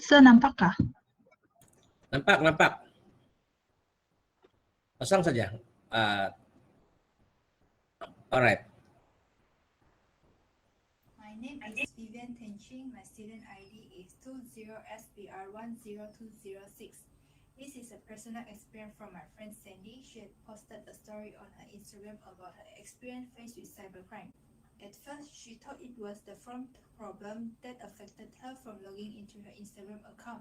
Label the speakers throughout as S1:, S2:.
S1: Sir, nampakkah?
S2: Nampak. Pasang saja. Alright.
S3: My name is Vivian Tenching. My student ID is 20SBR10206. This is a personal experience from my friend Sandy. She had posted a story on her Instagram about her experience faced with cybercrime. At first, she thought it was the front problem that affected her from logging into her Instagram account.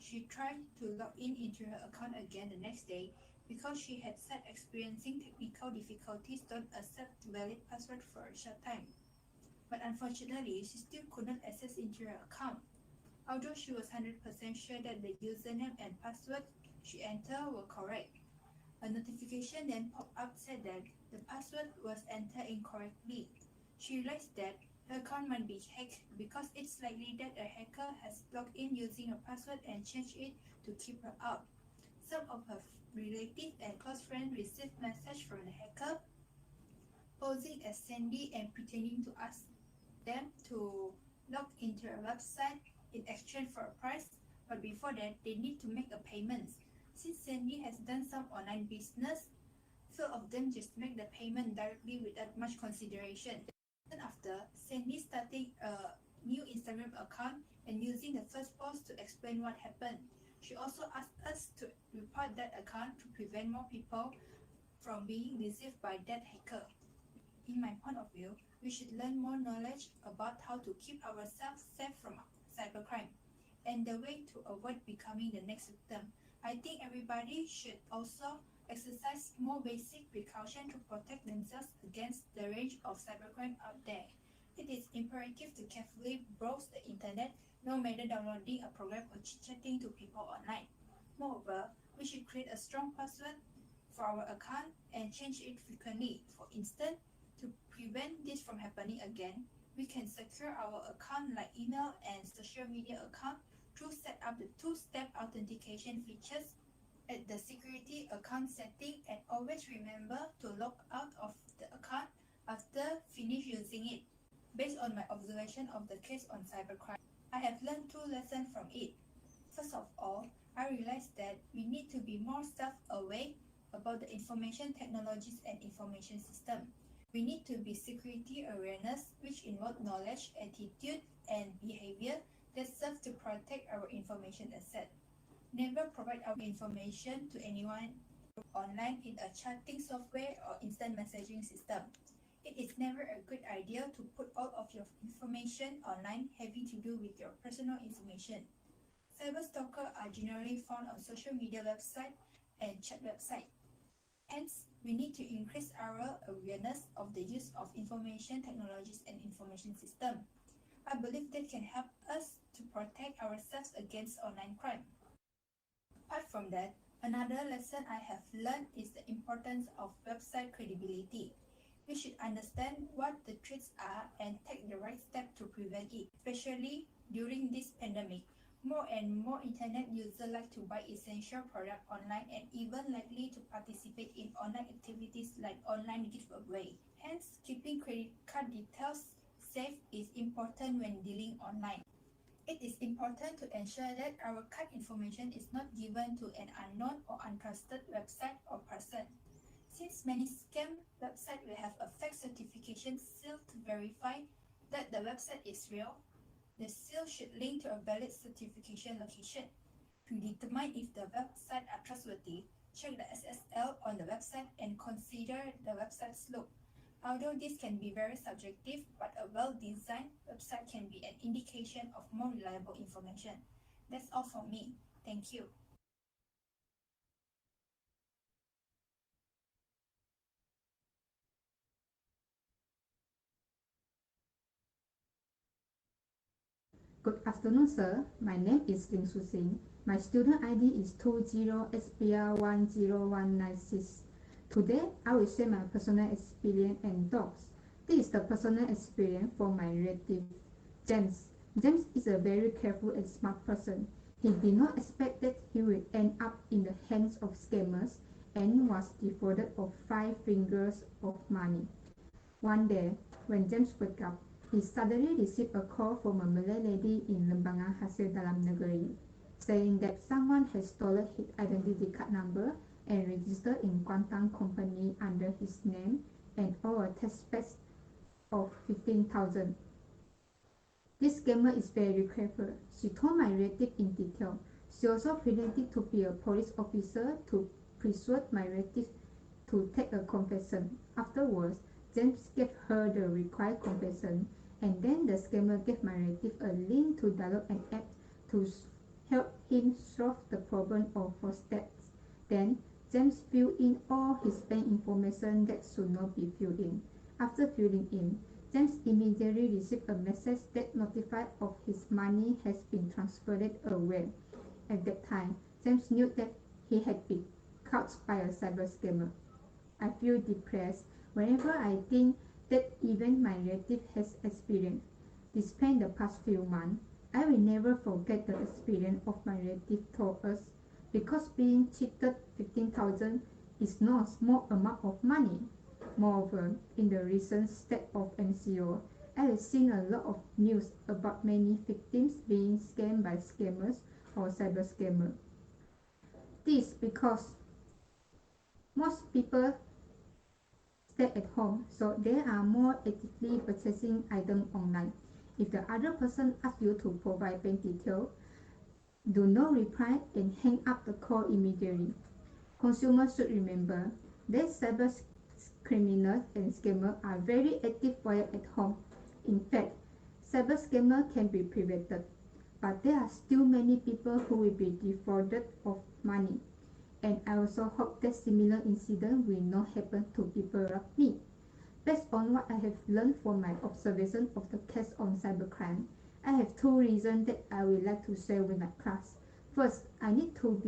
S3: She tried to log into her account again the next day because she had said experiencing technical difficulties don't accept valid password for a short time. But unfortunately, she still couldn't access into her account. Although she was 100% sure that the username and password she entered were correct. A notification then popped up said that the password was entered incorrectly. She realized that her account might be hacked because it's likely that a hacker has logged in using her password and changed it to keep her out. Some of her relatives and close friends received messages from the hacker posing as Sandy and pretending to ask them to log into a website in exchange for a price, but before that they need to make a payment. Since Sandy has done some online business, few of them just make the payment directly without much consideration. Then after, Sandy starting a new Instagram account and using the first post to explain what happened. She also asked us to report that account to prevent more people from being deceived by that hacker. In my point of view, we should learn more knowledge about how to keep ourselves safe from cybercrime and the way to avoid becoming the next victim. I think everybody should also exercise more basic precaution to protect themselves against the range of cybercrime out there. It is imperative to carefully browse the internet, no matter downloading a program or chit-chatting to people online. Moreover, we should create a strong password for our account and change it frequently. For instance, to prevent this from happening again, we can secure our account like email and social media account through set up the two-step authentication features at the security account setting, and always remember to log out of the account after finish using it. Based on my observation of the case on cybercrime, I have learned two lessons from it. First of all, I realized that we need to be more self-aware about the information technologies and information system. We need to be security awareness, which involve knowledge, attitude, and behavior that serve to protect our information asset. Never provide our information to anyone online in a chatting software or instant messaging system. It is never a good idea to put all of your information online having to do with your personal information. Cyber stalkers are generally found on social media websites and chat websites. Hence, we need to increase our awareness of the use of information technologies and information system. I believe that can help us to protect ourselves against online crime. Apart from that, another lesson I have learned is the importance of website credibility. We should understand what the threats are and take the right step to prevent it, especially during this pandemic. More and more internet users like to buy essential products online and even likely to participate in online activities like online giveaway. Hence, keeping credit card details safe is important when dealing online. It is important to ensure that our card information is not given to an unknown or untrusted website or person. Since many scam websites will have a fake certification seal to verify that the website is real, the seal should link to a valid certification location. To determine if the website are trustworthy, check the SSL on the website and consider the website's look. Although this can be very subjective, but a well-designed website can be an indication of more reliable information. That's all from me. Thank you.
S4: Good afternoon, sir. My name is Ling Su Sing. My student ID is 20SBR10196. Today, I will share my personal experience and thoughts. This is the personal experience for my relative, James. James is a very careful and smart person. He did not expect that he would end up in the hands of scammers and was defrauded of 5 figures of money. One day, when James woke up, he suddenly received a call from a Malay lady in Lembangan Hasil Dalam Negeri, saying that someone had stolen his identity card number and registered in Kuantan company under his name and owed a tax back of 15,000. This scammer is very clever. She told my relative in detail. She also pretended to be a police officer to persuade my relative to take a confession. Afterwards, James gave her the required confession, and then the scammer gave my relative a link to download an app to help him solve the problem of false debts. Then, James filled in all his bank information that should not be filled in. After filling in, James immediately received a message that notified of his money has been transferred away. At that time, James knew that he had been caught by a cyber scammer. I feel depressed whenever I think that even my relative has experienced. Despite the past few months, I will never forget the experience of my relative told us, because being cheated 15,000 is not a small amount of money. Moreover, in the recent state of MCO, I have seen a lot of news about many victims being scammed by scammers or cyber scammers. This because most people stay at home, so they are more actively purchasing items online. If the other person asks you to provide bank details, do not reply and hang up the call immediately. Consumers should remember that cyber criminals and scammers are very active while at home. In fact, cyber scammers can be prevented, but there are still many people who will be defrauded of money. And I also hope that similar incidents will not happen to people like me. Based on what I have learned from my observation of the case on cybercrime, I have two reasons that I would like to share with my class. First, I need to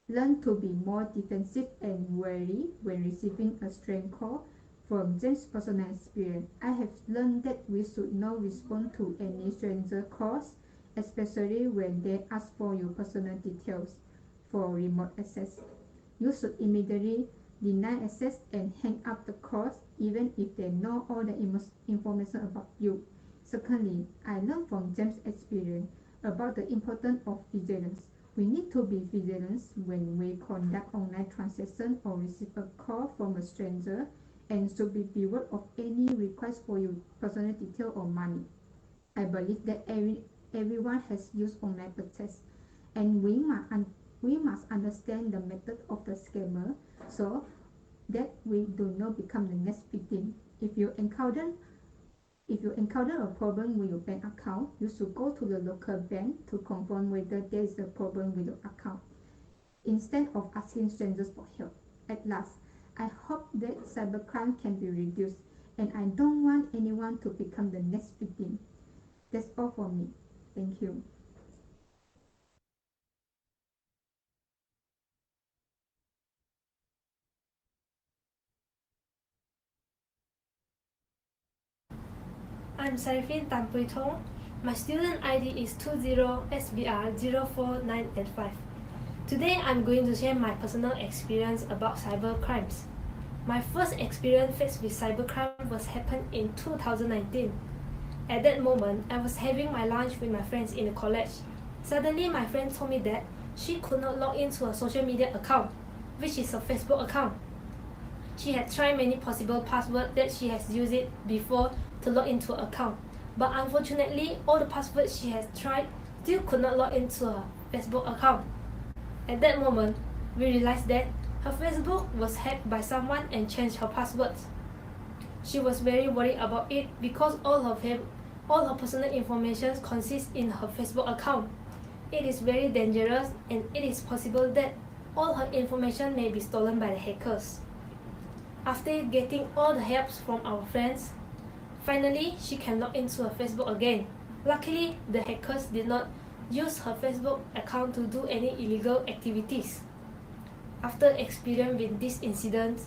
S4: learn to be more defensive and wary when receiving a strange call. From James' personal experience, I have learned that we should not respond to any stranger calls, especially when they ask for your personal details for remote access. You should immediately deny access and hang up the calls even if they know all the information about you. Secondly, I learned from James' experience about the importance of vigilance. We need to be vigilant when we conduct online transactions or receive a call from a stranger, and should be beware of any request for your personal detail or money. I believe that everyone has used online purchase, and we must understand the method of the scammer so that we do not become the next victim. If you encounter a problem with your bank account, you should go to the local bank to confirm whether there is a problem with your account, instead of asking strangers for help. At last, I hope that cybercrime can be reduced, and I don't want anyone to become the next victim. That's all for me. Thank you.
S1: I'm Sarifin Tampuitong. My student ID is 20SBR049885. Today I'm going to share my personal experience about cyber crimes. My first experience faced with cybercrime was happened in 2019. At that moment, I was having my lunch with my friends in the college. Suddenly, my friend told me that she could not log into a social media account, which is a Facebook account. She had tried many possible passwords that she has used it before to log into an account, but unfortunately, all the passwords she has tried still could not log into her Facebook account. At that moment, we realized that her Facebook was hacked by someone and changed her passwords. She was very worried about it because all her personal information consists in her Facebook account. It is very dangerous, and it is possible that all her information may be stolen by the hackers. After getting all the helps from our friends, finally she can log into her Facebook again. Luckily, the hackers did not use her Facebook account to do any illegal activities. After experiencing this incident,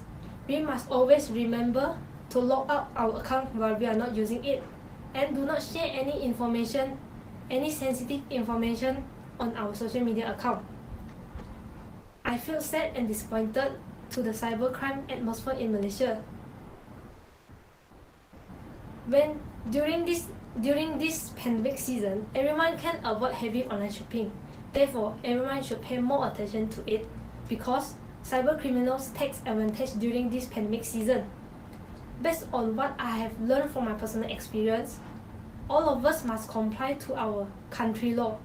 S1: we must always remember to log out our account while we are not using it, and do not share any information, any sensitive information on our social media account. I feel sad and disappointed to the cybercrime atmosphere in Malaysia. When during this pandemic season, everyone can avoid heavy online shopping. Therefore, everyone should pay more attention to it because cyber criminals take advantage during this pandemic season. Based on what I have learned from my personal experience, all of us must comply to our country law.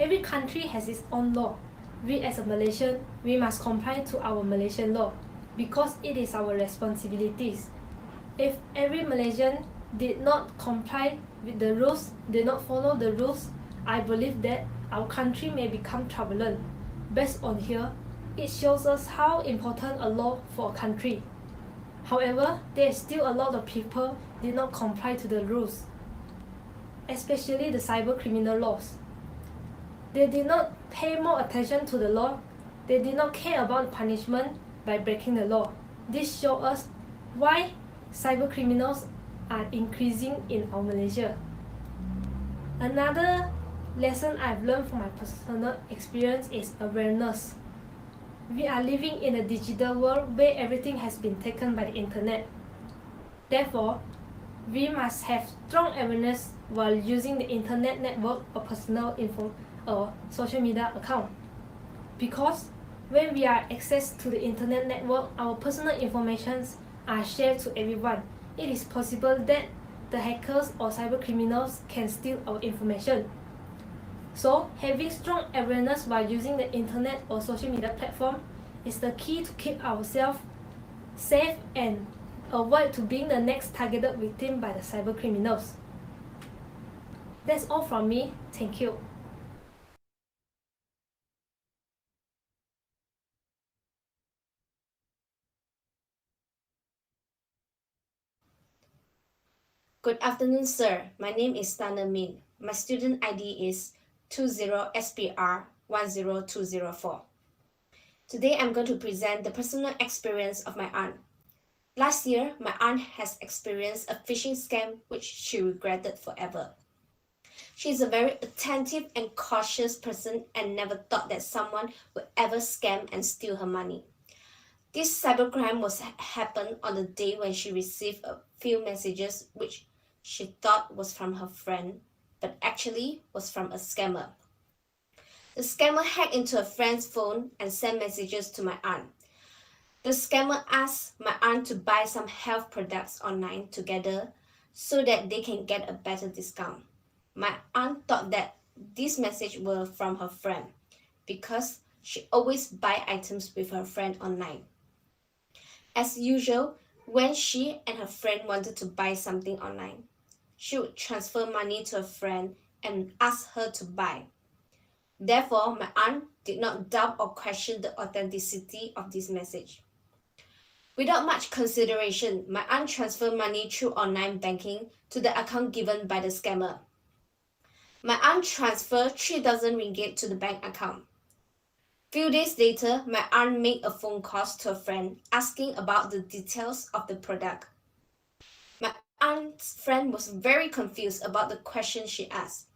S1: Every country has its own law. We as a Malaysian, we must comply to our Malaysian law because it is our responsibilities. If every Malaysian did not comply with the rules, did not follow the rules, I believe that our country may become turbulent. Based on here, it shows us how important a law for a country. However, there is still a lot of people did not comply to the rules, especially the cyber criminal laws. They did not pay more attention to the law. They did not care about punishment by breaking the law. This shows us why cyber criminals are increasing in our Malaysia. Another lesson I've learned from my personal experience is awareness. We are living in a digital world where everything has been taken by the internet. Therefore, we must have strong awareness while using the internet network or personal info or social media account. Because when we are access to the internet network, our personal informations are shared to everyone. It is possible that the hackers or cyber criminals can steal our information. So, having strong awareness while using the internet or social media platform is the key to keep ourselves safe and avoid to being the next targeted victim by the cyber criminals. That's all from me. Thank you.
S5: Good afternoon, sir. My name is Tana Min. My student ID is 20SPR10204. Today I'm going to present the personal experience of my aunt. Last year, my aunt has experienced a phishing scam which she regretted forever. She is a very attentive and cautious person and never thought that someone would ever scam and steal her money. This cybercrime was happened on the day when she received a few messages which she thought was from her friend, but actually was from a scammer. The scammer hacked into a friend's phone and sent messages to my aunt. The scammer asked my aunt to buy some health products online together so that they can get a better discount. My aunt thought that these messages were from her friend because she always buy items with her friend online. As usual, when she and her friend wanted to buy something online, she would transfer money to a friend and ask her to buy. Therefore, my aunt did not doubt or question the authenticity of this message. Without much consideration, my aunt transferred money through online banking to the account given by the scammer. My aunt transferred 3,000 ringgit to the bank account. Few days later, my aunt made a phone call to a friend asking about the details of the product. My aunt's friend was very confused about the question she asked.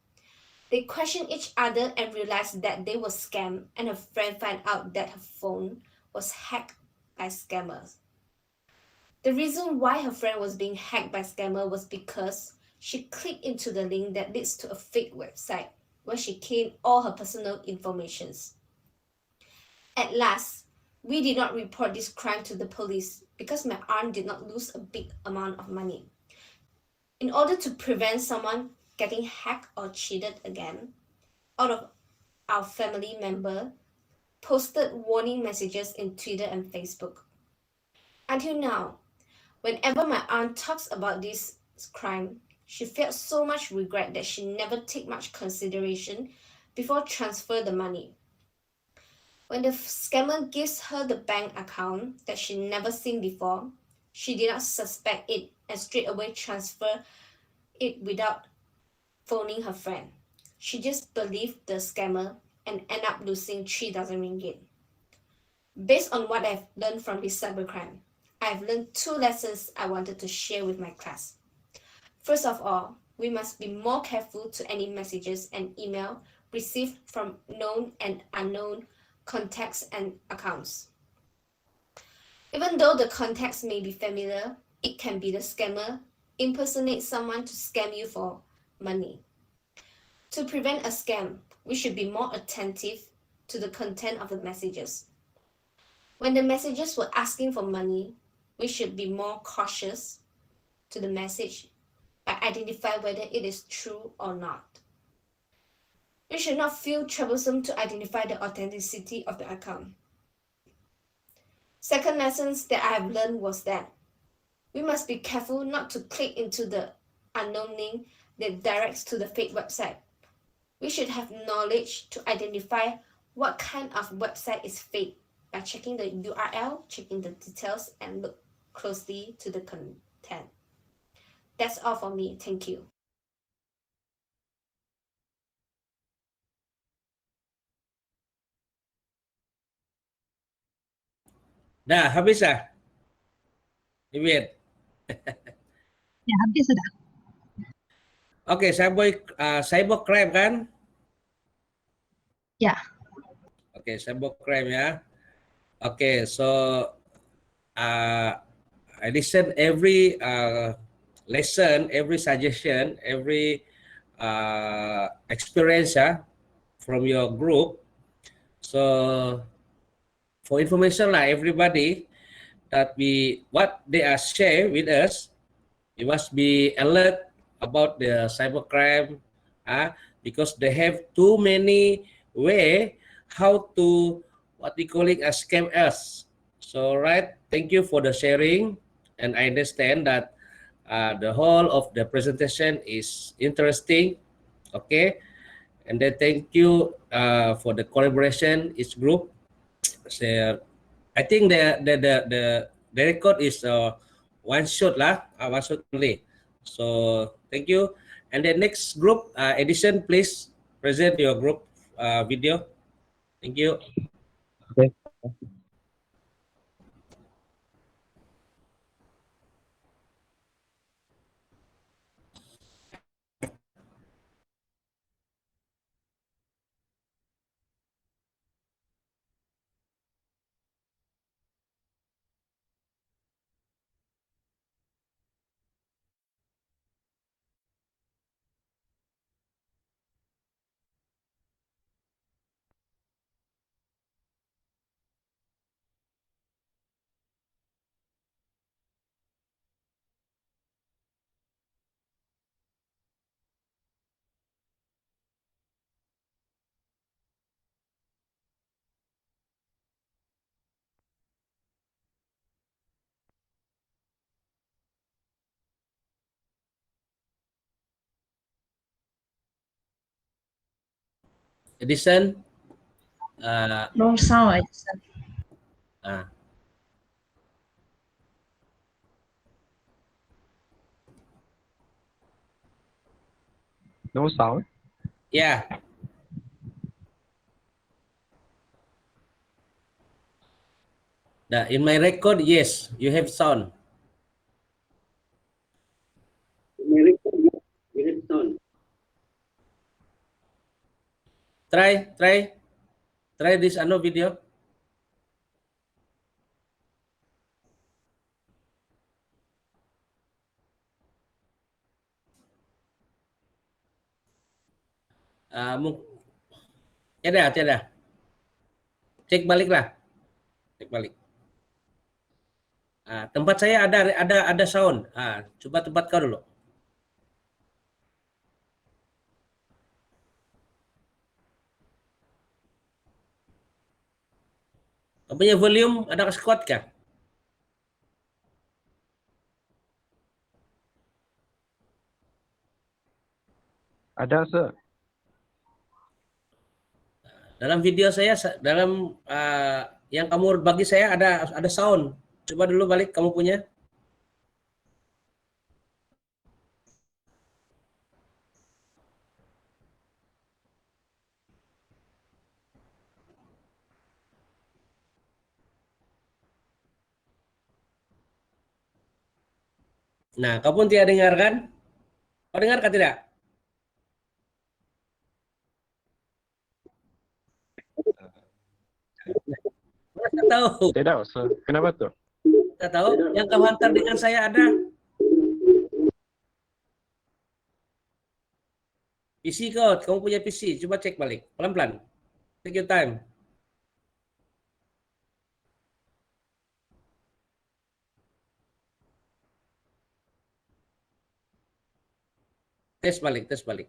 S5: They questioned each other and realized that they were scammed, and her friend found out that her phone was hacked by scammers. The reason why her friend was being hacked by scammer was because she clicked into the link that leads to a fake website where she gained all her personal informations. At last, we did not report this crime to the police because my aunt did not lose a big amount of money. In order to prevent someone getting hacked or cheated again, out of our family member posted warning messages in Twitter and Facebook. Until now, whenever my aunt talks about this crime, she felt so much regret that she never take much consideration before transfer the money. When the scammer gives her the bank account that she never seen before, she did not suspect it and straight away transfer it without phoning her friend. She just believed the scammer and end up losing 3,000 ringgit. Based on what I've learned from this cybercrime, I've learned 2 lessons I wanted to share with my class. First of all, we must be more careful to any messages and email received from known and unknown contacts and accounts. Even though the contacts may be familiar, it can be the scammer impersonate someone to scam you for money. To prevent a scam, we should be more attentive to the content of the messages. When the messages were asking for money, we should be more cautious to the message by identifying whether it is true or not. We should not feel troublesome to identify the authenticity of the account. Second lessons that I have learned was that we must be careful not to click into the unknown link that directs to the fake website. We should have knowledge to identify what kind of website is fake by checking the URL, checking the details, and look closely to the content. That's all for me. Thank you.
S2: Dah, habis dah? Ibit.
S6: Ya, habis sudah.
S2: Oke, cybercrime kan?
S6: Ya.
S2: Oke, cybercrime ya. Oke, so I listen every lesson, every suggestion, every experience from your group. So for information lah, everybody that what they are share with us, you must be alert about the cybercrime, because they have too many way how to what we calling as scam us. So right, thank you for the sharing, and I understand that the whole of the presentation is interesting. Okay, and then thank you for the collaboration each group. So I think the record is one shot lah, one shot only. So thank you. And the next group, Edison, please present your group video. Thank you.
S7: Okay.
S2: Edison.
S6: No sound.
S2: Uh,
S7: No sound.
S2: yeah. In my record, yes, you have sound. In my record, yes, you have sound. Try this another video. Tiada. Cek balik lah. Cek balik. Tempat saya ada sound. Coba tempat kau dulu. Kau punya volume ada kasih kuat kah?
S7: Ada, sir.
S2: Dalam video saya, dalam yang kamu bagi saya ada sound. Coba dulu balik kamu punya. Nah, kau pun tidak dengar kan? Kau dengar kah tidak? Saya tahu.
S7: Tidak, sir. Kenapa tuh?
S2: Saya tahu. Yang kau hantar dengan saya ada. PC kau, kamu punya PC, cuba cek balik. Pelan-pelan. Take your time. Tes balik, tes balik.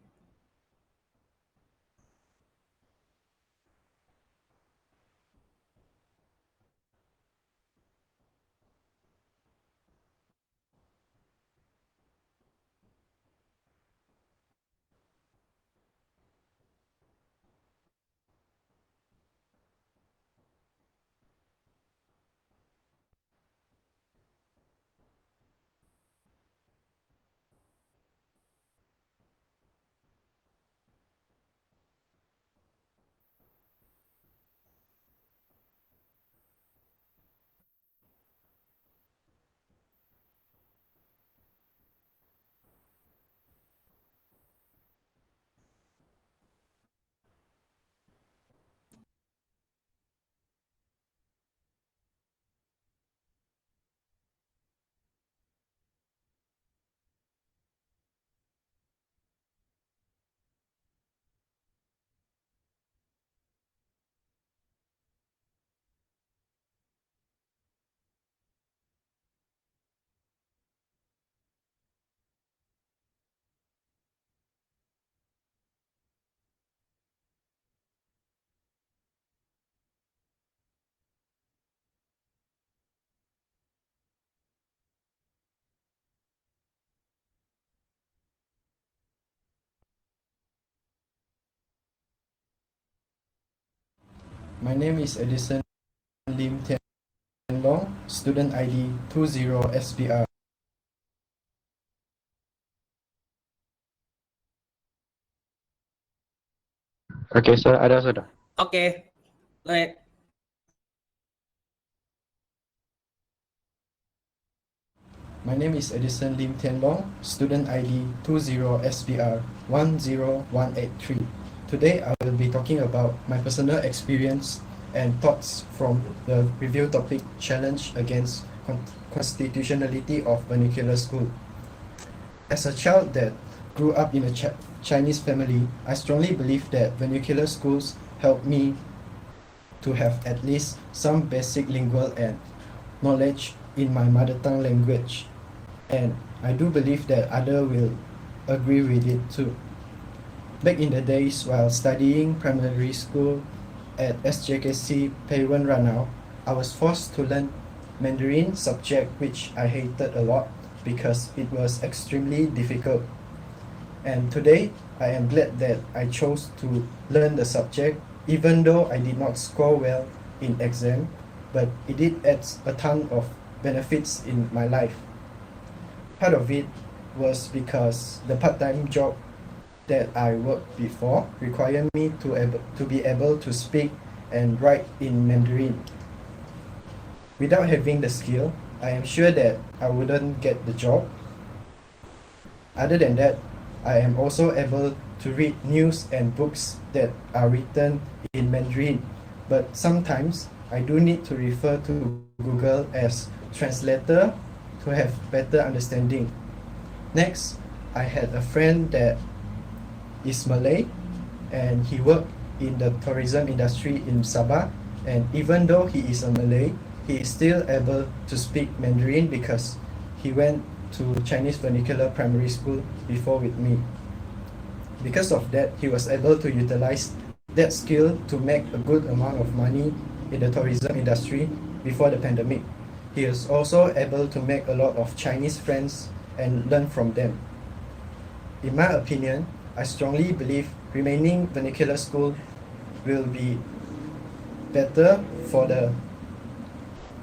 S8: My name is Edison Lim Tian Long, student ID 20SBR.
S7: Okay, sir. Ada sudah.
S2: Oke. Go ahead.
S8: My name is Edison Lim Tian Long, student ID 20SBR 10183. Today I will be talking about my personal experience and thoughts from the review topic challenge against constitutionality of vernacular school. As a child that grew up in a Chinese family, I strongly believe that vernacular schools help me to have at least some basic lingual and knowledge in my mother tongue language. And I do believe that others will agree with it too. Back in the days while studying primary school at SJKC Peiwen Ranao, I was forced to learn Mandarin subject which I hated a lot because it was extremely difficult. And today I am glad that I chose to learn the subject even though I did not score well in exam, but it did add a ton of benefits in my life. Part of it was because the part-time job that I worked before required me to be able to speak and write in Mandarin. Without having the skill, I am sure that I wouldn't get the job. Other than that, I am also able to read news and books that are written in Mandarin, but sometimes I do need to refer to Google as translator to have better understanding. Next, I had a friend that is Malay and he worked in the tourism industry in Sabah, and even though he is a Malay, he is still able to speak Mandarin because he went to Chinese vernacular primary school before with me. Because of that, he was able to utilize that skill to make a good amount of money in the tourism industry before the pandemic. He is also able to make a lot of Chinese friends and learn from them. In my opinion, I strongly believe remaining vernacular school will be better for the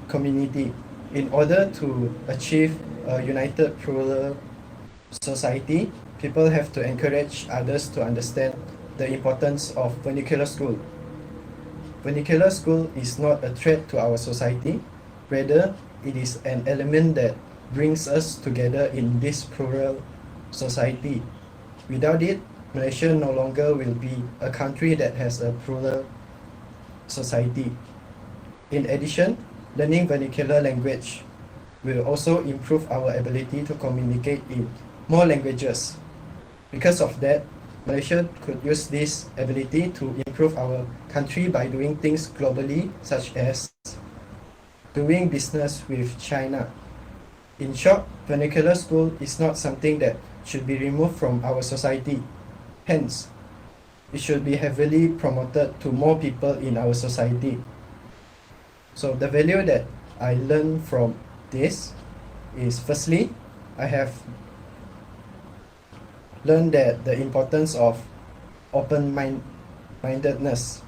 S8: community. In order to achieve a united plural society, people have to encourage others to understand the importance of vernacular school. Vernacular school is not a threat to our society, rather it is an element that brings us together in this plural society. Without it, Malaysia no longer will be a country that has a plural society. In addition, learning vernacular language will also improve our ability to communicate in more languages. Because of that, Malaysia could use this ability to improve our country by doing things globally, such as doing business with China. In short, vernacular school is not something that should be removed from our society. Hence, it should be heavily promoted to more people in our society. So the value that I learned from this is, firstly, I have learned that the importance of mindedness.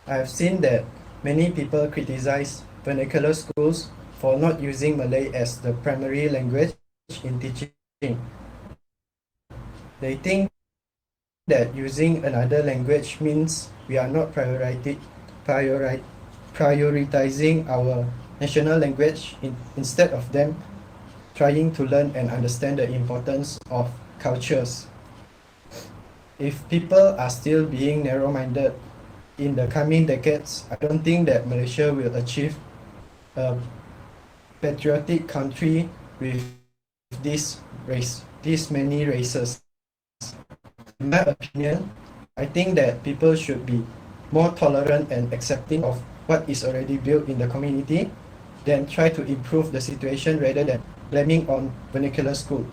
S8: I have seen that many people criticize vernacular schools for not using Malay as the primary language in teaching. They think that using another language means we are not prioritizing our national language instead of them trying to learn and understand the importance of cultures. If people are still being narrow-minded in the coming decades, I don't think that Malaysia will achieve a patriotic country with these many races. In my opinion, I think that people should be more tolerant and accepting of what is already built in the community than try to improve the situation rather than blaming on vernacular school.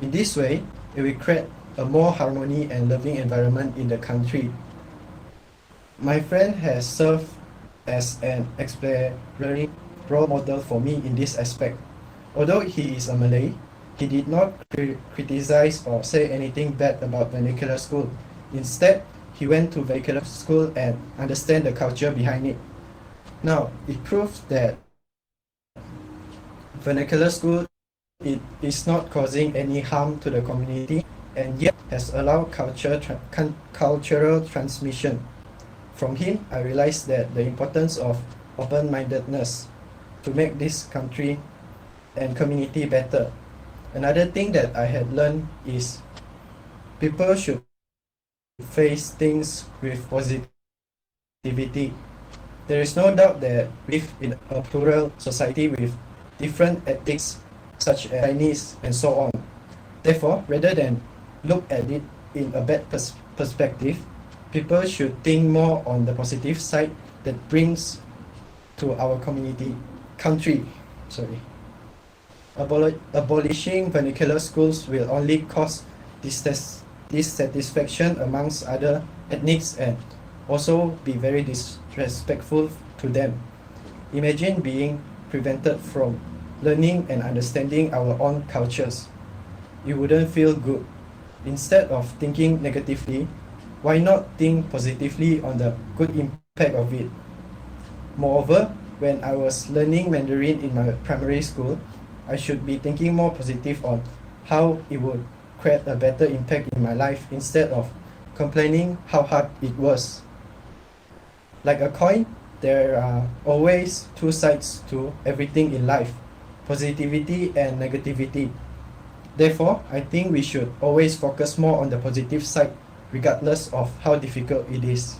S8: In this way, it will create a more harmony and loving environment in the country. My friend has served as an exemplary role model for me in this aspect. Although he is a Malay, he did not criticize or say anything bad about vernacular school. Instead, he went to vernacular school and understand the culture behind it. Now, it proves that vernacular school is not causing any harm to the community and yet has allowed cultural transmission. From him, I realized that the importance of open-mindedness to make this country and community better. Another thing that I had learned is people should face things with positivity. There is no doubt that we live in a plural society with different ethics such as Chinese and so on. Therefore, rather than look at it in a bad perspective, people should think more on the positive side that brings to our country. Sorry. Abolishing vernacular schools will only cause dissatisfaction amongst other ethnics and also be very disrespectful to them. Imagine being prevented from learning and understanding our own cultures. You wouldn't feel good. Instead of thinking negatively, why not think positively on the good impact of it? Moreover, when I was learning Mandarin in my primary school, I should be thinking more positive on how it would create a better impact in my life instead of complaining how hard it was. Like a coin, there are always two sides to everything in life, positivity and negativity. Therefore, I think we should always focus more on the positive side regardless of how difficult it is.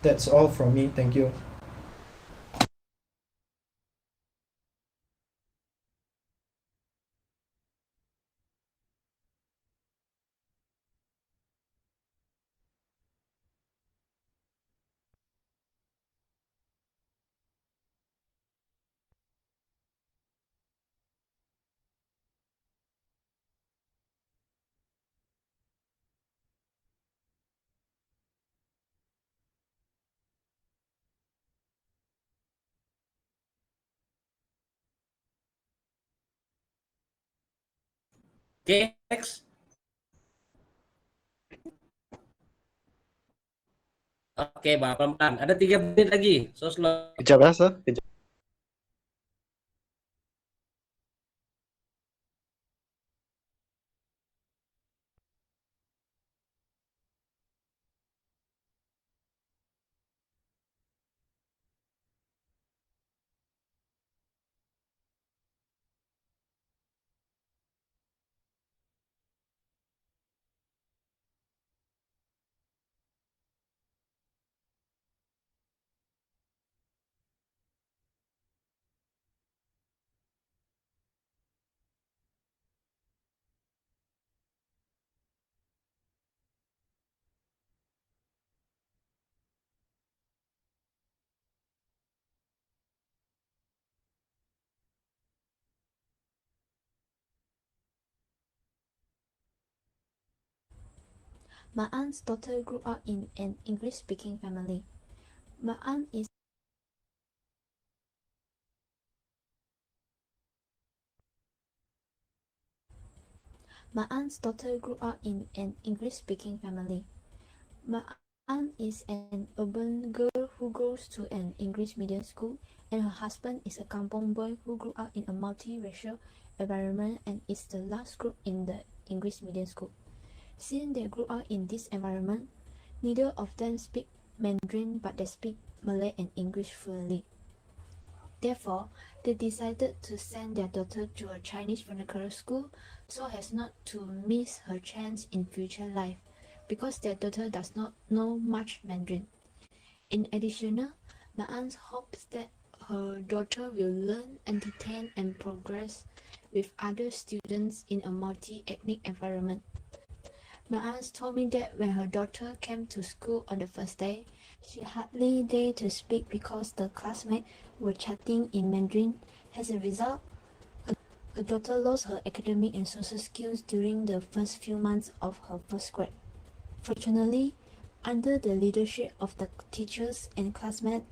S8: That's all from me. Thank you.
S2: Okay, next. Oke, Bang, pelan-pelan. Ada 3 menit lagi. So slow.
S7: Kejap ya, sir. Kejap.
S9: My aunt's daughter grew up in an English-speaking family. My aunt is My aunt's daughter grew up in an English-speaking family. My aunt is an urban girl who goes to an English medium school, and her husband is a kampong boy who grew up in a multiracial environment and is the last group in the English medium school. Since they grew up in this environment, neither of them speak Mandarin, but they speak Malay and English fluently. Therefore, they decided to send their daughter to a Chinese vernacular school so as not to miss her chance in future life, because their daughter does not know much Mandarin. In addition, my aunt hopes that her daughter will learn, entertain, and progress with other students in a multi-ethnic environment. My aunt told me that when her daughter came to school on the first day, she hardly dared to speak because the classmates were chatting in Mandarin. As a result, her daughter lost her academic and social skills during the first few months of her first grade. Fortunately, under the leadership of the teachers and classmates,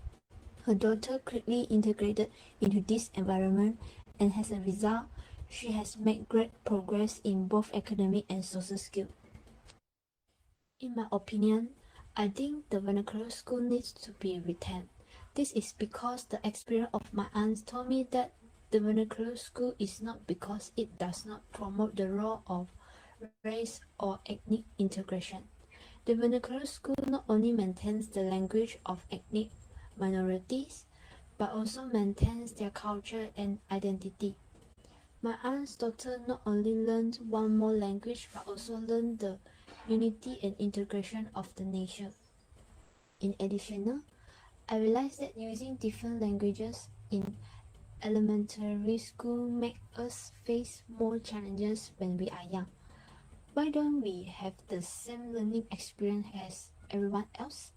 S9: her daughter quickly integrated into this environment, and as a result, she has made great progress in both academic and social skills. In my opinion, I think the vernacular school needs to be retained. This is because the experience of my aunts told me that the vernacular school is not because it does not promote the role of race or ethnic integration. The vernacular school not only maintains the language of ethnic minorities, but also maintains their culture and identity. My aunt's daughter not only learned one more language but also learned the unity and integration of the nation. In addition, I realized that using different languages in elementary school makes us face more challenges when we are young. Why don't we have the same learning experience as everyone else?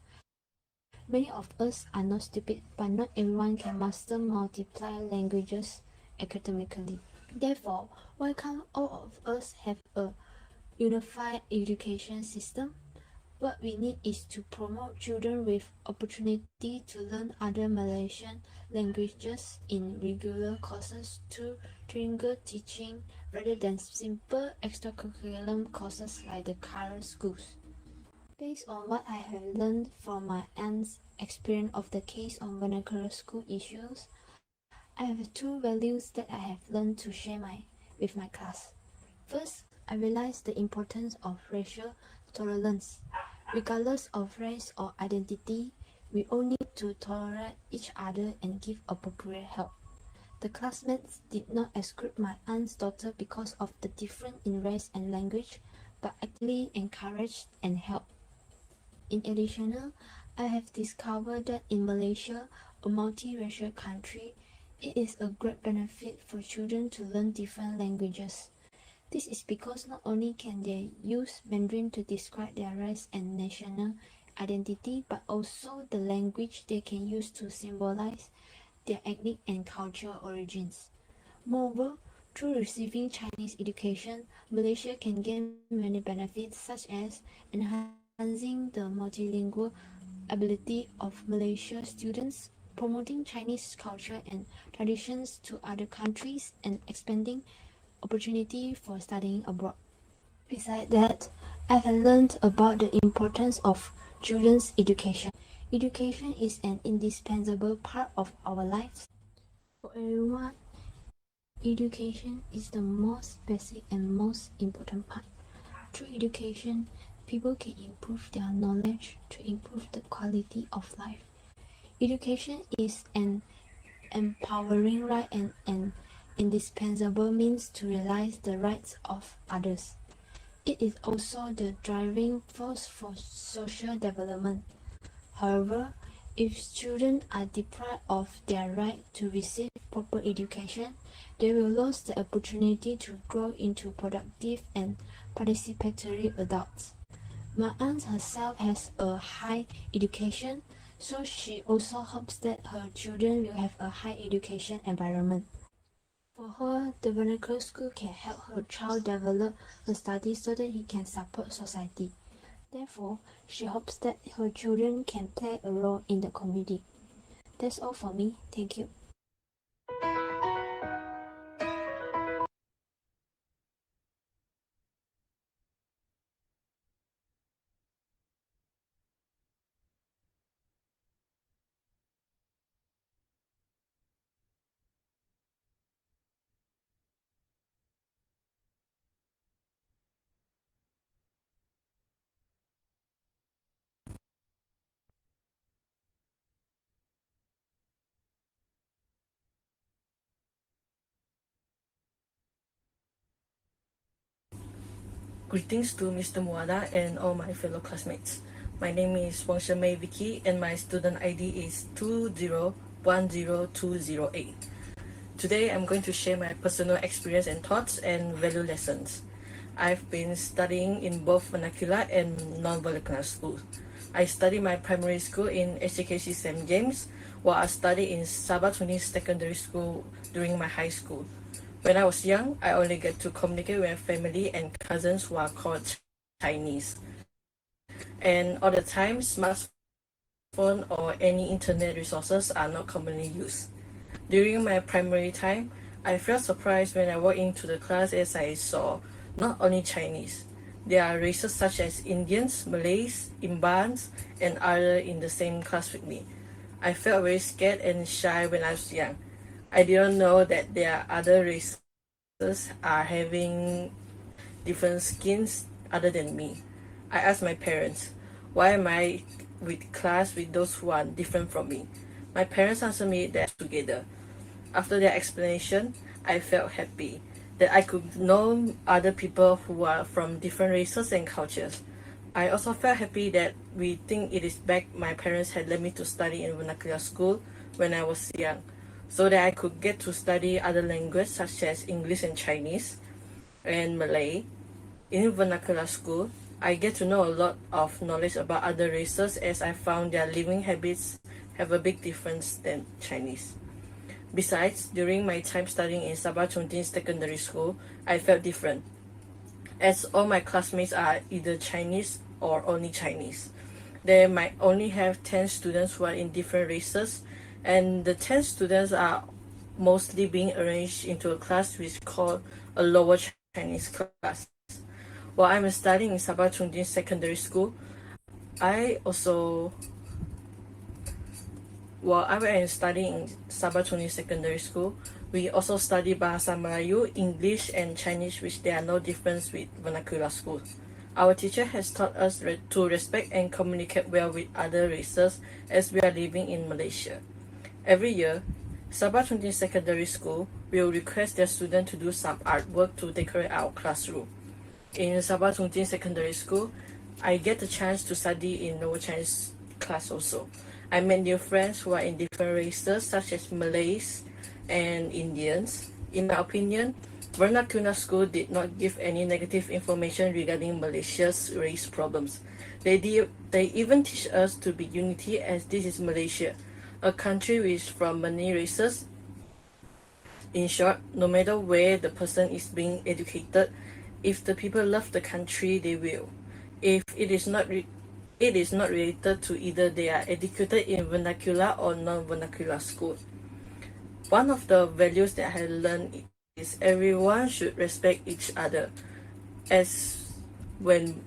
S9: Many of us are not stupid, but not everyone can master multiple languages academically. Therefore, why can't all of us have a unified education system? What we need is to promote children with opportunity to learn other Malaysian languages in regular courses through trilingual teaching rather than simple extracurriculum courses like the current schools. Based on what I have learned from my aunt's experience of the case on vernacular school issues, I have two values that I have learned to share with my class. First, I realized the importance of racial tolerance. Regardless of race or identity, we all need to tolerate each other and give appropriate help. The classmates did not exclude my aunt's daughter because of the difference in race and language, but actively encouraged and helped. In addition, I have discovered that in Malaysia, a multiracial country, it is a great benefit for children to learn different languages. This is because not only can they use Mandarin to describe their race and national identity, but also the language they can use to symbolize their ethnic and cultural origins. Moreover, through receiving Chinese education, Malaysia can gain many benefits such as enhancing the multilingual ability of Malaysia students, promoting Chinese culture and traditions to other countries, and expanding opportunity for studying abroad. Besides that, I have learned about the importance of children's education. Education is an indispensable part of our lives. For everyone, education is the most basic and most important part. Through education, people can improve their knowledge to improve the quality of life. Education is an empowering right and an indispensable means to realize the rights of others. It is also the driving force for social development. However, if children are deprived of their right to receive proper education, they will lose the opportunity to grow into productive and participatory adults. My aunt herself has a high education, so she also hopes that her children will have a high education environment. For her, the vernacular school can help her child develop her studies so that he can support society. Therefore, she hopes that her children can play a role in the community. That's all for me. Thank you.
S10: Greetings to Mr. Muada and all my fellow classmates. My name is Wang Shenmei Vicky and my student ID is 2010208. Today I'm going to share my personal experience and thoughts and value lessons. I've been studying in both vernacular and non-vernacular schools. I studied my primary school in HKC St. James, while I studied in Sabah Tuni Secondary School during my high school. When I was young, I only get to communicate with family and cousins who are called Chinese. And all the time, smartphone or any internet resources are not commonly used. During my primary time, I felt surprised when I walked into the class as I saw not only Chinese. There are races such as Indians, Malays, Imbans, and others in the same class with me. I felt very scared and shy when I was young. I didn't know that there are other races are having different skins other than me. I asked my parents, why am I with class with those who are different from me? My parents answered me that together. After their explanation, I felt happy that I could know other people who are from different races and cultures. I also felt happy that we think it is back my parents had let me to study in vernacular school when I was young, so that I could get to study other languages such as English and Chinese and Malay. In vernacular school, I get to know a lot of knowledge about other races as I found their living habits have a big difference than Chinese. Besides, during my time studying in Sabah Chuntin Secondary School, I felt different, as all my classmates are either Chinese or only Chinese. They might only have 10 students who are in different races, and the 10 students are mostly being arranged into a class which is called a lower Chinese class. While I'm studying in Sabah Chuntin Secondary School, I also while I was studying in Sabah Chuntin Secondary School, we also study Bahasa Melayu, English, and Chinese, which there are no difference with vernacular schools. Our teacher has taught us to respect and communicate well with other races as we are living in Malaysia. Every year, Sabah Chuntin Secondary School will request their students to do some artwork to decorate our classroom. In Sabah Chuntin Secondary School, I get the chance to study in lower Chinese class also. I met new friends who are in different races such as Malays and Indians. In my opinion, vernacular school did not give any negative information regarding Malaysia's race problems. They even teach us to be unity as this is Malaysia, a country which from many races. In short, no matter where the person is being educated, if the people love the country, they will. If it is not related to either they are educated in vernacular or non-vernacular school. One of the values that I learned is everyone should respect each other. As when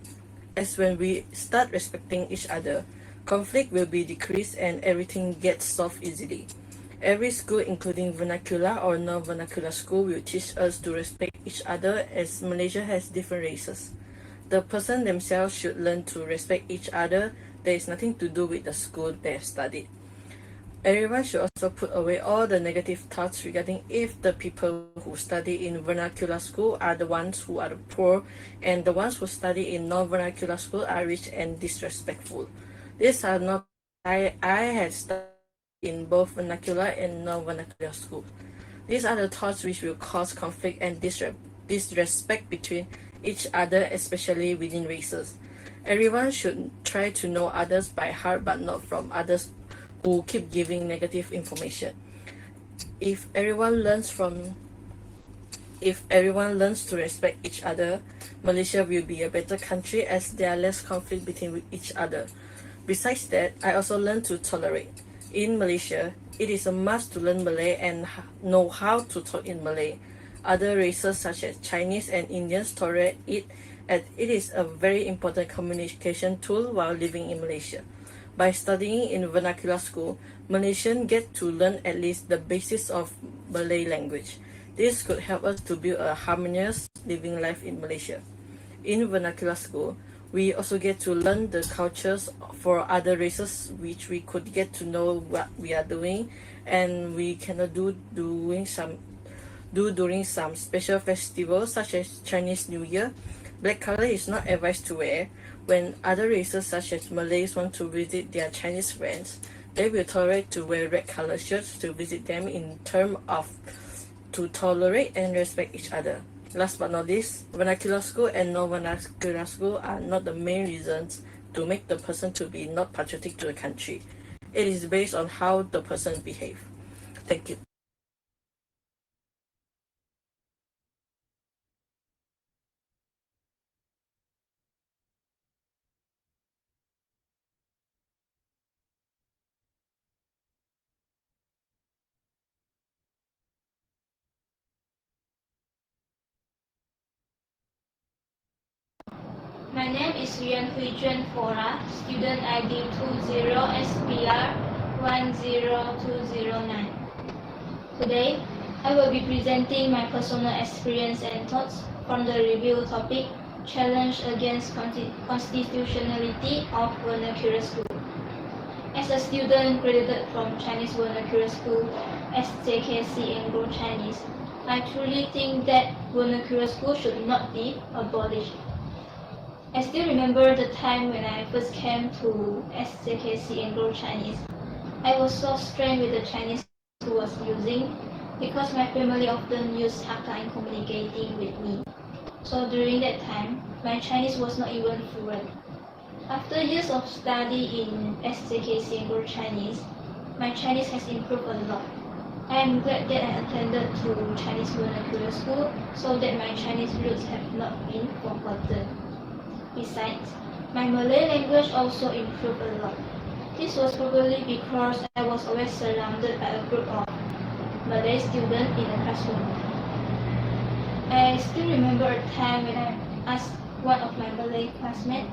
S10: we start respecting each other, conflict will be decreased and everything gets solved easily. Every school, including vernacular or non-vernacular school, will teach us to respect each other as Malaysia has different races. The person themselves should learn to respect each other. There is nothing to do with the school they have studied. Everyone should also put away all the negative thoughts regarding if the people who study in vernacular school are the ones who are poor and the ones who study in non-vernacular school are rich and disrespectful. These are not I had studied in both vernacular and non-vernacular school. These are the thoughts which will cause conflict and disrespect between each other, especially within races. Everyone should try to know others by heart but not from others who keep giving negative information. If everyone learns from If everyone learns to respect each other, Malaysia will be a better country as there are less conflict between each other. Besides that, I also learned to tolerate. In Malaysia, it is a must to learn Malay and know how to talk in Malay. Other races such as Chinese and Indians tolerate it, as it is a very important communication tool while living in Malaysia. By studying in vernacular school, Malaysians get to learn at least the basis of Malay language. This could help us to build a harmonious living life in Malaysia. In vernacular school, we also get to learn the cultures for other races, which we could get to know what we are doing, and we cannot do during some special festivals such as Chinese New Year. Black color is not advised to wear. When other races such as Malays want to visit their Chinese friends, they will tolerate to wear red color shirts to visit them in terms of to tolerate and respect each other. Last but not least, vernacular school and non-vernacular school are not the main reasons to make the person to be not patriotic to the country. It is based on how the person behave. Thank you.
S11: My name is Rian Huijuan Fora, student ID 20SPR 10209. Today, I will be presenting my personal experience and thoughts from the review topic, Challenge Against Constitutionality of Vernacular School. As a student graduated from Chinese Vernacular School, SJKC Anglo-Chinese, I truly think that vernacular school should not be abolished. I still remember the time when I first came to SJKC Anglo-Chinese. I was so strained with the Chinese who was using because my family often used Hakka in communicating with me. So during that time, my Chinese was not even fluent. After years of study in SJKC Anglo-Chinese, my Chinese has improved a lot. I am glad that I attended to Chinese vernacular school so that my Chinese roots have not been forgotten. Besides, my Malay language also improved a lot. This was probably because I was always surrounded by a group of Malay students in the classroom. I still remember a time when I asked one of my Malay classmates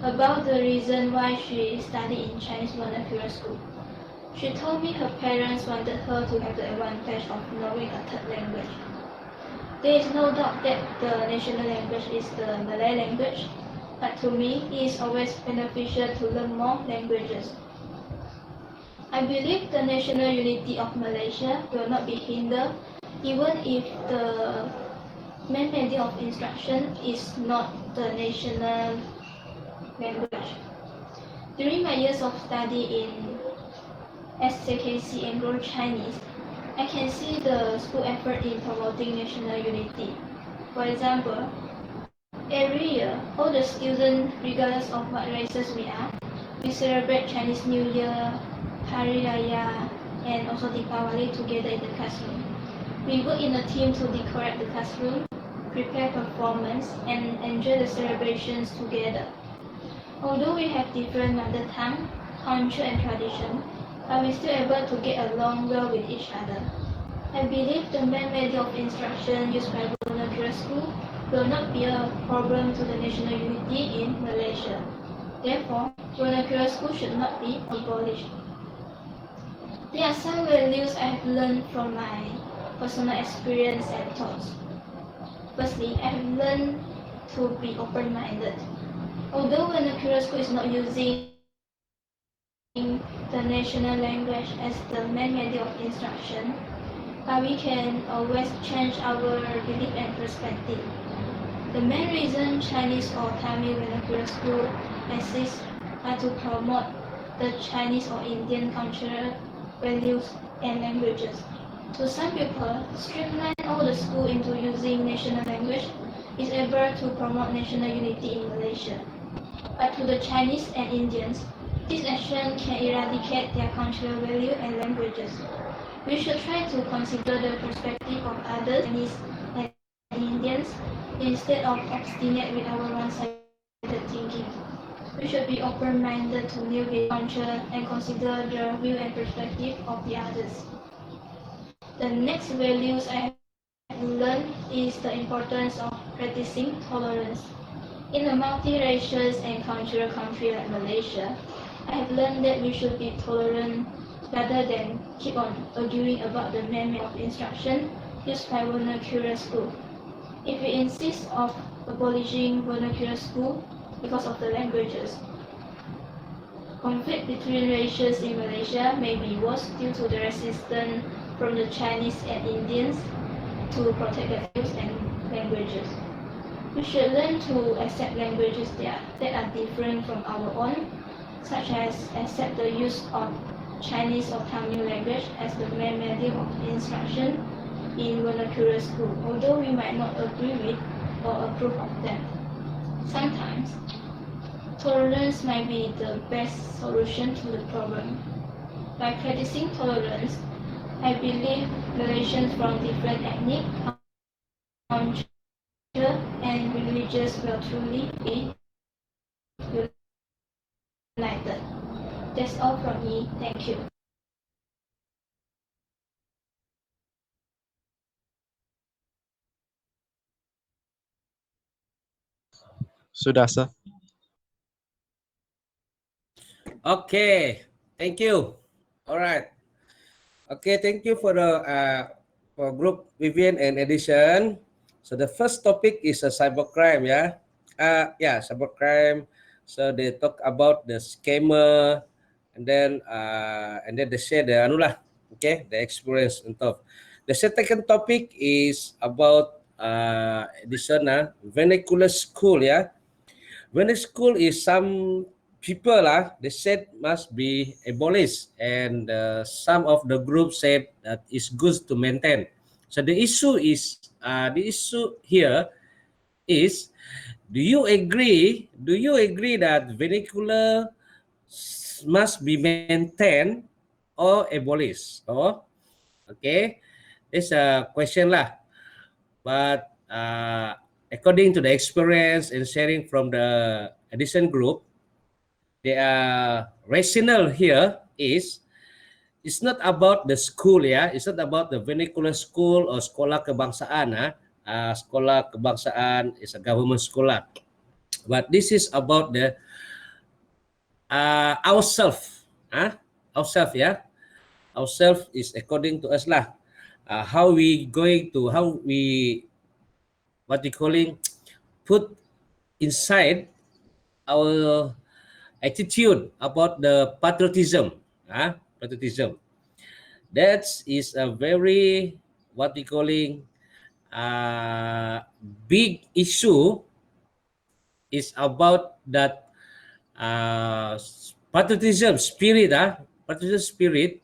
S11: about the reason why she studied in Chinese vernacular school. She told me her parents wanted her to have the advantage of knowing a third language. There is no doubt that the national language is the Malay language, but to me, it is always beneficial to learn more languages. I believe the national unity of Malaysia will not be hindered even if the main medium of instruction is not the national language. During my years of study in SJKC Anglo-Chinese, I can see the school effort in promoting national unity. For example, every year, all the students, regardless of what races we are, we celebrate Chinese New Year, Hari Raya, and also Deepawali together in the classroom. We work in a team to decorate the classroom, prepare performance, and enjoy the celebrations together. Although we have different mother tongue, culture, and tradition, but we still able to get along well with each other. I believe the main medium of instruction used by vernacular school will not be a problem to the national unity in Malaysia. Therefore, vernacular school should not be abolished. There are some values I have learned from my personal experience and thoughts. Firstly, I have learned to be open-minded. Although vernacular school is not using the national language as the main medium of instruction, but we can always change our belief and perspective. The main reason Chinese or Tamil vernacular school exists are to promote the Chinese or Indian cultural values and languages. To some people, streamline all the school into using national language is able to promote national unity in Malaysia. But to the Chinese and Indians, this action can eradicate their cultural value and languages. We should try to consider the perspective of others Chinese and Indians instead of obstinate with our one-sided thinking. We should be open-minded to new culture and consider the view and perspective of the others. The next values I have learned is the importance of practicing tolerance. In a multiracial and cultural country like Malaysia, I have learned that we should be tolerant rather than keep on arguing about the method of instruction used by vernacular school. If we insist of abolishing vernacular school because of the languages, conflict between races in Malaysia may be worse due to the resistance from the Chinese and Indians to protect their views and languages. We should learn to accept languages that are different from our own, such as accept the use of Chinese or Tamil language as the main medium of instruction in vernacular school, although we might not agree with or approve of them. Sometimes, tolerance might be the best solution to the problem. By practicing tolerance, I believe Malaysians from different ethnic, culture, and religions will truly be united. That's all from me. Thank you.
S7: Sudah, sir.
S2: Okay, thank you. All right. Okay, thank you for the for group Vivian and Edison. So the first topic is a cybercrime, yeah. Yeah, cybercrime. So they talk about the scammer, and then they share the anulah, okay, the experience and stuff. The second topic is about Edison, vernacular school, yeah. When a school is some people they said must be abolished, and some of the group said that it's good to maintain. So the issue here is, do you agree that vernacular must be maintained or abolished? Oh, okay, it's a question lah. But according to the experience and sharing from the Edison group, the rationale here is, it's not about the school, yeah. It's not about the vernacular school or sekolah kebangsaan. Sekolah kebangsaan is a government sekolah, but this is about the ourself. Ourself, yeah. Ourself is according to us lah. How we what we calling, put inside our attitude about the patriotism. Patriotism. That is a very, what we calling, big issue, is about that patriotism spirit. Patriotism spirit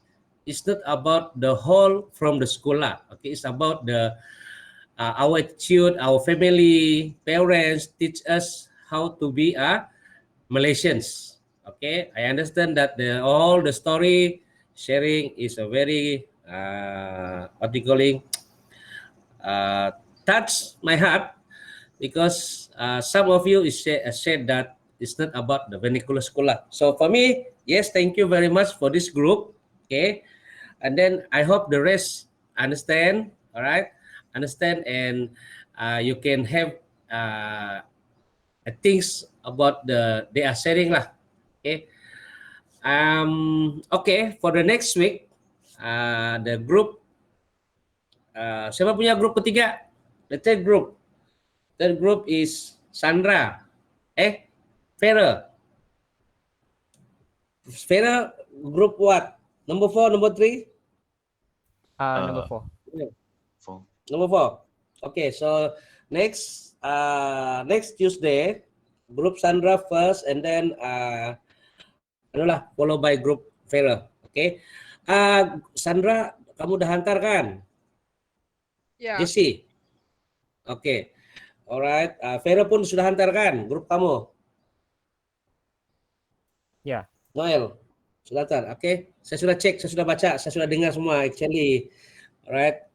S2: is not about the whole from the school. Okay, it's about the our attitude, our family, parents teach us how to be Malaysians. Okay, I understand that all the story sharing is a very what you calling, touch my heart, because some of you said that it's not about the vernacular school. So for me, yes, thank you very much for this group. Okay, and then I hope the rest understand. All right, understand, and you can have things about they are sharing lah. Okay. Okay, for the next week, the group, siapa punya group ketiga? The third group. Third group is Sandra. Farah. Farah, group what? Number 4, number 3?
S12: Number 4.
S2: Number 4. Okay, so next Tuesday, group Sandra first, and then followed by group Farah. Okay. Sandra, kamu udah hantar kan?
S13: Ya.
S2: Jesse. Oke. Alright. Farah pun sudah hantar kan grup kamu?
S12: Ya.
S2: Noel sudah hantar. Oke. Saya sudah cek, saya sudah baca, saya sudah dengar semua actually. Alright.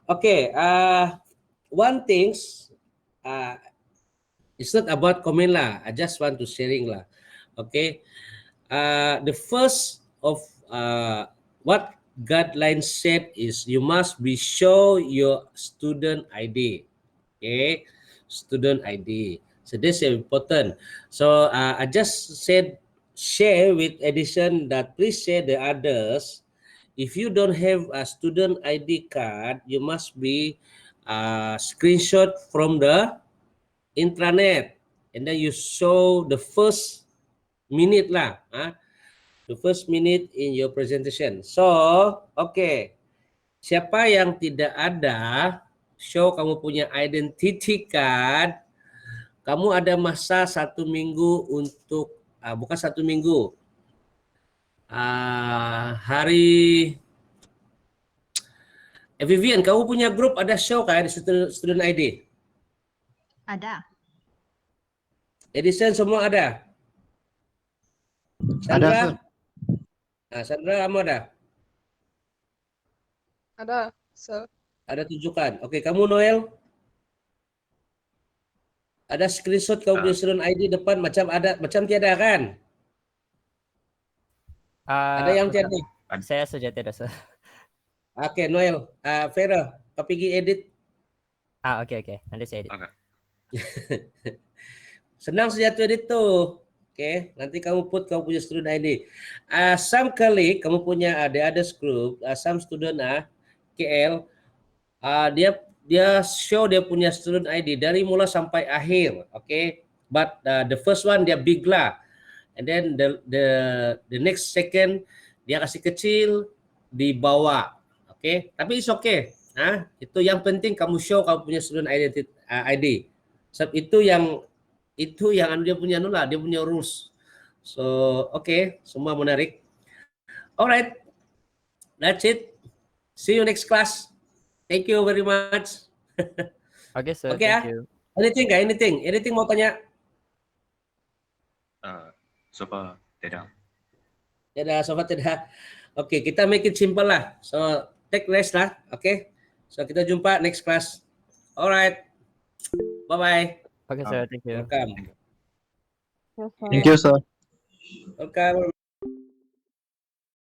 S2: Oke. one things, it's not about comment lah. I just want to sharing lah. Okay. The first of what guidelines said is you must be show your student ID. Okay, student ID. So this is important. So I just said share with Edison that please share the others. If you don't have a student ID card, you must be screenshot from the intranet, and then you show the first minute lah, the first minute in your presentation. So, okay, siapa yang tidak ada, show kamu punya identity card, kamu ada masa 1 minggu untuk, bukan 1 minggu, hari, Vivian, kamu punya grup ada show kan student ID?
S6: Ada.
S2: Edison semua ada?
S7: Ada,
S2: Sandra?
S7: Sir.
S2: Sandra, kamu ada?
S13: Ada, Sir.
S2: Ada tunjukkan. Oke, kamu Noel? Ada screenshot kamu punya student ID depan macam tiada kan? Ada yang tiada?
S12: Saya saja tidak, Sir.
S2: Oke, Noel. Vera, kau pergi edit.
S12: Oke. Nanti saya edit.
S2: Senang saja tu edit tu. Oke, nanti kamu put kamu punya student ID. Some colleague, kamu punya the others group, some student KL, dia show dia punya student ID dari mula sampai akhir, okay? But the first one dia big lah, and then the next second dia kasih kecil di bawah, okay? Tapi it's okay, itu yang penting kamu show kamu punya student ID. Sebab itu yang dia punya nula, dia punya rules. So okay, semua menarik. Alright, that's it. See you next class. Thank you very much.
S12: Oke, Sir.
S2: Okay,
S12: Thank you.
S2: Anything mau tanya?
S14: Sobat tidak.
S2: Tidak, sobat tidak. Oke, kita make it simple lah. So take rest lah. Oke. So kita jumpa next class. Alright. Bye bye.
S12: Oke, Sir. Thank you.
S2: Welcome.
S7: Thank you, Sir.
S2: Welcome.